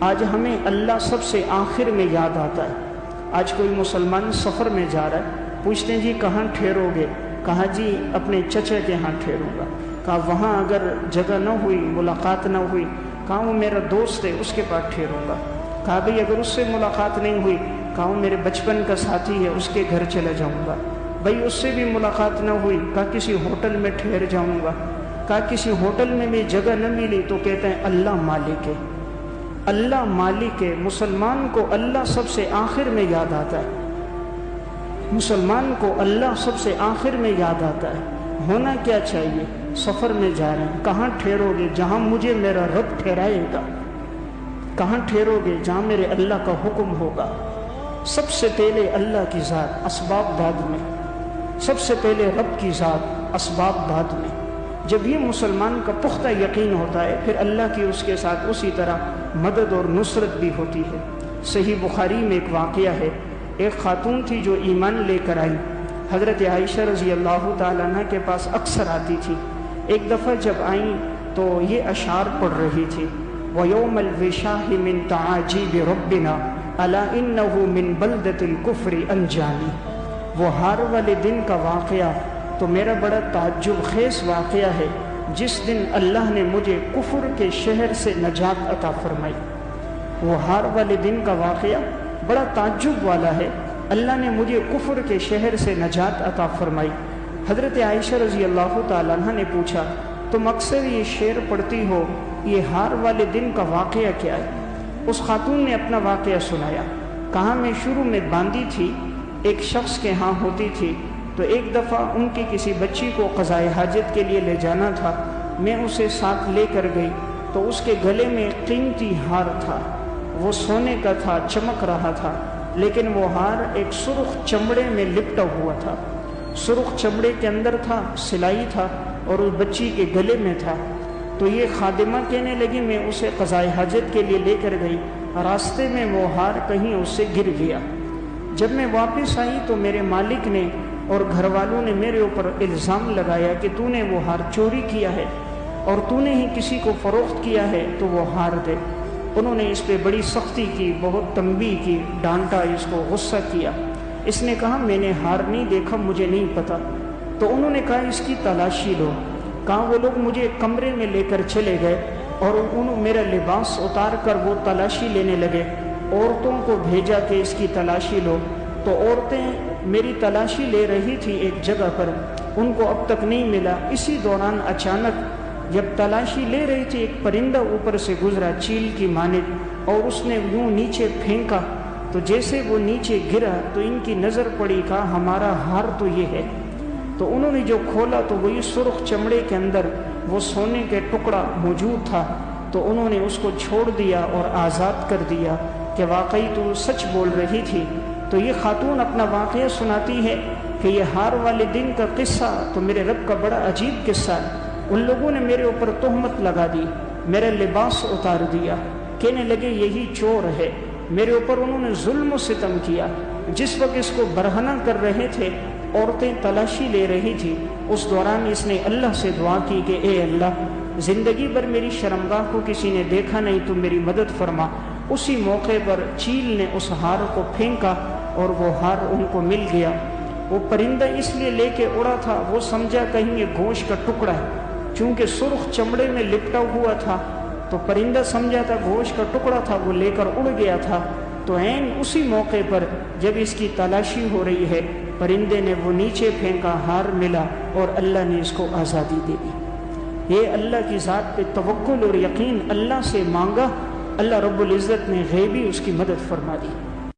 آج ہمیں اللہ سب سے آخر میں یاد آتا ہے۔ آج کوئی مسلمان سفر میں جا رہا ہے، پوچھتے ہیں جی کہاں ٹھہرو گے؟ کہا جی اپنے چچا کے ہاں ٹھہروں گا۔ کہا وہاں اگر جگہ نہ ہوئی، ملاقات نہ ہوئی، کہا وہ میرا دوست ہے اس کے پاس ٹھہروں گا۔ کہا بھئی اگر اس سے ملاقات نہیں ہوئی، کہا وہ میرے بچپن کا ساتھی ہے اس کے گھر چلا جاؤں گا۔ بھئی اس سے بھی ملاقات نہ ہوئی، کہا کسی ہوٹل میں ٹھہر جاؤں گا۔ کہا کسی ہوٹل میں بھی جگہ نہ ملی تو کہتے ہیں اللہ مالک ہے، اللہ مالک ہے۔ مسلمان کو اللہ سب سے آخر میں یاد آتا ہے، مسلمان کو اللہ سب سے آخر میں یاد آتا ہے۔ ہونا کیا چاہیے؟ سفر میں جا رہے ہیں، کہاں ٹھہرو گے؟ جہاں مجھے میرا رب ٹھہرائے گا۔ کہاں ٹھہرو گے؟ جہاں میرے اللہ کا حکم ہوگا۔ سب سے پہلے اللہ کی ذات، اسباب بعد میں۔ سب سے پہلے رب کی ذات، اسباب بعد میں۔ جب یہ مسلمان کا پختہ یقین ہوتا ہے، پھر اللہ کی اس کے ساتھ اسی طرح مدد اور نصرت بھی ہوتی ہے۔ صحیح بخاری میں ایک واقعہ ہے، ایک خاتون تھی جو ایمان لے کر آئی، حضرت عائشہ رضی اللہ تعالیٰ عنہ کے پاس اکثر آتی تھی۔ ایک دفعہ جب آئیں تو یہ اشعار پڑھ رہی تھی، وَيَوْمَ الْوِشَاحِ مِنْ تَعَاجِيبِ رَبِّنَا أَلَا إِنَّهُ مِنْ بَلْدَةِ الْكُفْرِ أَنْجَانِي۔ وہ ہار والے دن کا واقعہ تو میرا بڑا تعجب خیز واقعہ ہے، جس دن اللہ نے مجھے کفر کے شہر سے نجات عطا فرمائی۔ وہ ہار والے دن کا واقعہ بڑا تعجب والا ہے، اللہ نے مجھے کفر کے شہر سے نجات عطا فرمائی۔ حضرت عائشہ رضی اللہ تعالیٰ عنہ نے پوچھا تم اکثر یہ شعر پڑھتی ہو، یہ ہار والے دن کا واقعہ کیا ہے؟ اس خاتون نے اپنا واقعہ سنایا، کہا میں شروع میں باندھی تھی، ایک شخص کے ہاں ہوتی تھی، تو ایک دفعہ ان کی کسی بچی کو قضائے حاجت کے لیے لے جانا تھا، میں اسے ساتھ لے کر گئی تو اس کے گلے میں قیمتی ہار تھا، وہ سونے کا تھا، چمک رہا تھا، لیکن وہ ہار ایک سرخ چمڑے میں لپٹا ہوا تھا، سرخ چمڑے کے اندر تھا، سلائی تھا اور اس بچی کے گلے میں تھا۔ تو یہ خادمہ کہنے لگی میں اسے قضائے حاجت کے لیے لے کر گئی، راستے میں وہ ہار کہیں اس سے گر گیا۔ جب میں واپس آئی تو میرے مالک نے اور گھر والوں نے میرے اوپر الزام لگایا کہ تو نے وہ ہار چوری کیا ہے اور تو نے ہی کسی کو فروخت کیا ہے تو وہ ہار دے۔ انہوں نے اس پہ بڑی سختی کی، بہت تنبیہ کی، ڈانٹا، اس کو غصہ کیا۔ اس نے کہا میں نے ہار نہیں دیکھا، مجھے نہیں پتا۔ تو انہوں نے کہا اس کی تلاشی لو۔ کہا وہ لوگ مجھے کمرے میں لے کر چلے گئے اور انہوں میرا لباس اتار کر وہ تلاشی لینے لگے، عورتوں کو بھیجا کہ اس کی تلاشی لو۔ تو عورتیں میری تلاشی لے رہی تھی ایک جگہ پر، ان کو اب تک نہیں ملا۔ اسی دوران اچانک جب تلاشی لے رہی تھی، ایک پرندہ اوپر سے گزرا چیل کی مانند، اور اس نے یوں نیچے پھینکا، تو جیسے وہ نیچے گرا تو ان کی نظر پڑی، کہا ہمارا ہار تو یہ ہے۔ تو انہوں نے جو کھولا تو وہی سرخ چمڑے کے اندر وہ سونے کے ٹکڑا موجود تھا۔ تو انہوں نے اس کو چھوڑ دیا اور آزاد کر دیا کہ واقعی تو سچ بول رہی تھی۔ تو یہ خاتون اپنا واقعہ سناتی ہے کہ یہ ہار والے دن کا قصہ تو میرے رب کا بڑا عجیب قصہ ہے۔ ان لوگوں نے میرے اوپر تہمت لگا دی، میرا لباس اتار دیا، کہنے لگے یہی چور ہے، میرے اوپر انہوں نے ظلم و ستم کیا۔ جس وقت اس کو برہنہ کر رہے تھے، عورتیں تلاشی لے رہی تھی، اس دوران اس نے اللہ سے دعا کی کہ اے اللہ، زندگی بھر میری شرمگاہ کو کسی نے دیکھا نہیں، تو میری مدد فرما۔ اسی موقع پر چیل نے اس ہار کو پھینکا اور وہ ہار ان کو مل گیا۔ وہ پرندہ اس لیے لے کے اڑا تھا، وہ سمجھا کہیں یہ گوشت کا ٹکڑا ہے، چونکہ سرخ چمڑے میں لپٹا ہوا تھا تو پرندہ سمجھا تھا گوشت کا ٹکڑا تھا، وہ لے کر اڑ گیا تھا۔ تو عین اسی موقع پر جب اس کی تلاشی ہو رہی ہے، پرندے نے وہ نیچے پھینکا، ہار ملا اور اللہ نے اس کو آزادی دے دی۔ یہ اللہ کی ذات پہ توکل اور یقین، اللہ سے مانگا، اللہ رب العزت نے غیبی اس کی مدد فرما دی۔